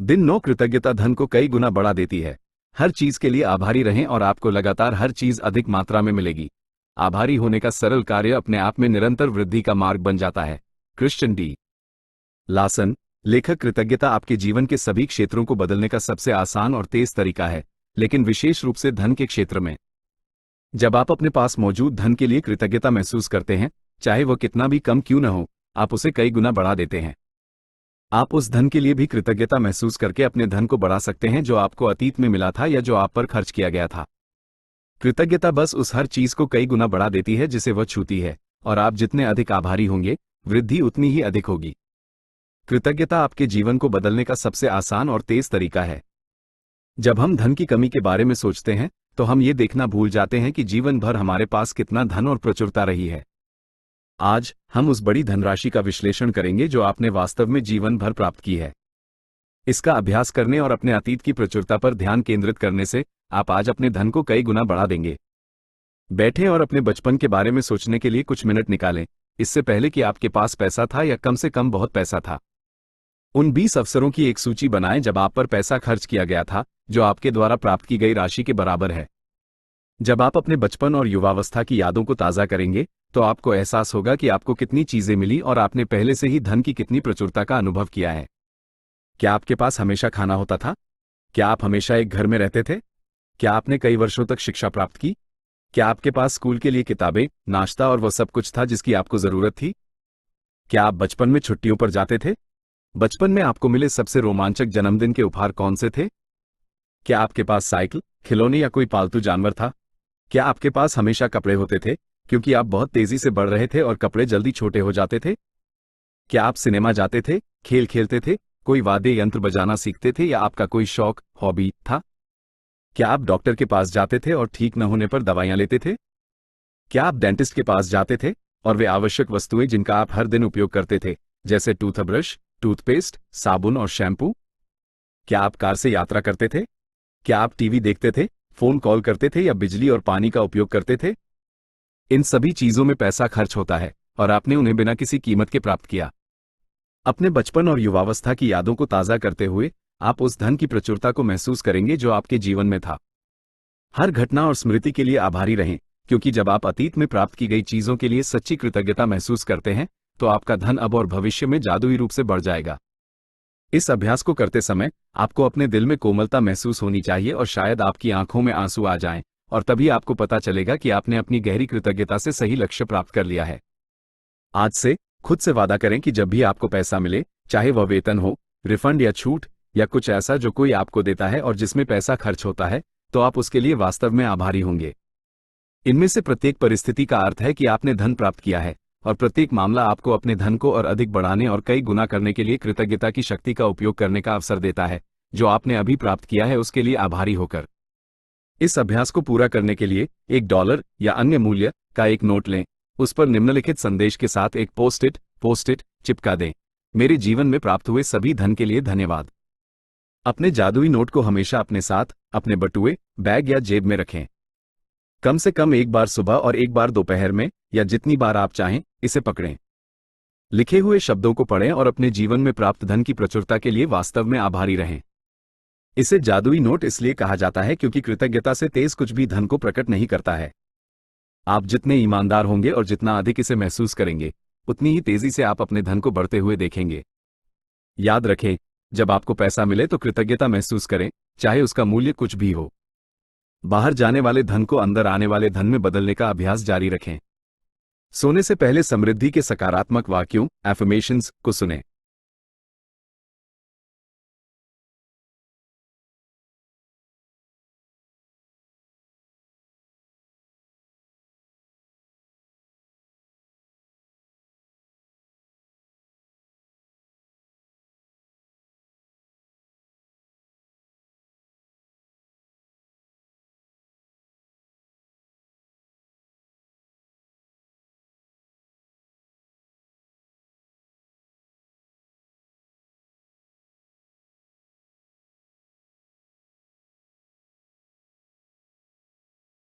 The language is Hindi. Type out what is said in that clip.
दिन 9 कृतज्ञता धन को कई गुना बढ़ा देती है। हर चीज के लिए आभारी रहें और आपको लगातार हर चीज अधिक मात्रा में मिलेगी। आभारी होने का सरल कार्य अपने आप में निरंतर वृद्धि का मार्ग बन जाता है। Christian D. लासन, लेखक। कृतज्ञता आपके जीवन के सभी क्षेत्रों को बदलने का सबसे आसान और तेज तरीका है, लेकिन विशेष रूप से धन के क्षेत्र में। जब आप अपने पास मौजूद धन के लिए कृतज्ञता महसूस करते हैं, चाहे वह कितना भी कम क्यों न हो, आप उसे कई गुना बढ़ा देते हैं। आप उस धन के लिए भी कृतज्ञता महसूस करके अपने धन को बढ़ा सकते हैं जो आपको अतीत में मिला था या जो आप पर खर्च किया गया था। कृतज्ञता बस उस हर चीज को कई गुना बढ़ा देती है जिसे वह छूती है, और आप जितने अधिक आभारी होंगे, वृद्धि उतनी ही अधिक होगी। कृतज्ञता आपके जीवन को बदलने का सबसे आसान और तेज तरीका है। जब हम धन की कमी के बारे में सोचते हैं, तो हम ये देखना भूल जाते हैं कि जीवन भर हमारे पास कितना धन और प्रचुरता रही है। आज हम उस बड़ी धनराशि का विश्लेषण करेंगे जो आपने वास्तव में जीवन भर प्राप्त की है। इसका अभ्यास करने और अपने अतीत की प्रचुरता पर ध्यान केंद्रित करने से आप आज अपने धन को कई गुना बढ़ा देंगे। बैठें और अपने बचपन के बारे में सोचने के लिए कुछ मिनट निकालें, इससे पहले कि आपके पास पैसा था या कम से कम बहुत पैसा था। उन 20 अवसरों की एक सूची बनाएं जब आप पर पैसा खर्च किया गया था, जो आपके द्वारा प्राप्त की गई राशि के बराबर है। जब आप अपने बचपन और युवावस्था की यादों को ताज़ा करेंगे, तो आपको एहसास होगा कि आपको कितनी चीजें मिली और आपने पहले से ही धन की कितनी प्रचुरता का अनुभव किया है। क्या आपके पास हमेशा खाना होता था? क्या आप हमेशा एक घर में रहते थे? क्या आपने कई वर्षों तक शिक्षा प्राप्त की? क्या आपके पास स्कूल के लिए किताबें, नाश्ता और वह सब कुछ था जिसकी आपको जरूरत थी? क्या आप बचपन में छुट्टियों पर जाते थे? बचपन में आपको मिले सबसे रोमांचक जन्मदिन के उपहार कौन से थे? क्या आपके पास साइकिल, खिलौने या कोई पालतू जानवर था? क्या आपके पास हमेशा कपड़े होते थे, क्योंकि आप बहुत तेजी से बढ़ रहे थे और कपड़े जल्दी छोटे हो जाते थे? क्या आप सिनेमा जाते थे, खेल खेलते थे, कोई वाद्य यंत्र बजाना सीखते थे या आपका कोई शौक, हॉबी था? क्या आप डॉक्टर के पास जाते थे और ठीक न होने पर दवाइयां लेते थे? क्या आप डेंटिस्ट के पास जाते थे और वे आवश्यक वस्तुएं जिनका आप हर दिन उपयोग करते थे, जैसे टूथब्रश, टूथपेस्ट, साबुन और शैम्पू? क्या आप कार से यात्रा करते थे? क्या आप टीवी देखते थे, फोन कॉल करते थे या बिजली और पानी का उपयोग करते थे? इन सभी चीजों में पैसा खर्च होता है और आपने उन्हें बिना किसी कीमत के प्राप्त किया। अपने बचपन और युवावस्था की यादों को ताज़ा करते हुए आप उस धन की प्रचुरता को महसूस करेंगे जो आपके जीवन में था। हर घटना और स्मृति के लिए आभारी रहें, क्योंकि जब आप अतीत में प्राप्त की गई चीजों के लिए सच्ची कृतज्ञता महसूस करते हैं, तो आपका धन अब और भविष्य में जादुई रूप से बढ़ जाएगा। इस अभ्यास को करते समय आपको अपने दिल में कोमलता महसूस होनी चाहिए और शायद आपकी आंखों में आंसू आ जाएं, और तभी आपको पता चलेगा कि आपने अपनी गहरी कृतज्ञता से सही लक्ष्य प्राप्त कर लिया है। आज से खुद से वादा करें कि जब भी आपको पैसा मिले, चाहे वह वेतन हो, रिफंड या छूट या कुछ ऐसा जो कोई आपको देता है और जिसमें पैसा खर्च होता है, तो आप उसके लिए वास्तव में आभारी होंगे। इनमें से प्रत्येक परिस्थिति का अर्थ है कि आपने धन प्राप्त किया है, और प्रत्येक मामला आपको अपने धन को और अधिक बढ़ाने और कई गुना करने के लिए कृतज्ञता की शक्ति का उपयोग करने का अवसर देता है, जो आपने अभी प्राप्त किया है उसके लिए आभारी होकर। इस अभ्यास को पूरा करने के लिए $1 या अन्य मूल्य का एक नोट लें, उस पर निम्नलिखित संदेश के साथ एक पोस्ट-इट चिपका दें। मेरे जीवन में प्राप्त हुए सभी धन के लिए धन्यवाद। अपने जादुई नोट को हमेशा अपने साथ, अपने बटुए, बैग या जेब में रखें। कम से कम एक बार सुबह और एक बार दोपहर में, या जितनी बार आप चाहें, इसे पकड़ें। लिखे हुए शब्दों को पढ़ें और अपने जीवन में प्राप्त धन की प्रचुरता के लिए वास्तव में आभारी रहें। इसे जादुई नोट इसलिए कहा जाता है क्योंकि कृतज्ञता से तेज कुछ भी धन को प्रकट नहीं करता है। आप जितने ईमानदार होंगे और जितना अधिक इसे महसूस करेंगे, उतनी ही तेजी से आप अपने धन को बढ़ते हुए देखेंगे। याद रखें, जब आपको पैसा मिले तो कृतज्ञता महसूस करें, चाहे उसका मूल्य कुछ भी हो। बाहर जाने वाले धन को अंदर आने वाले धन में बदलने का अभ्यास जारी रखें। सोने से पहले समृद्धि के सकारात्मक वाक्यों, एफर्मेशंस को सुनें।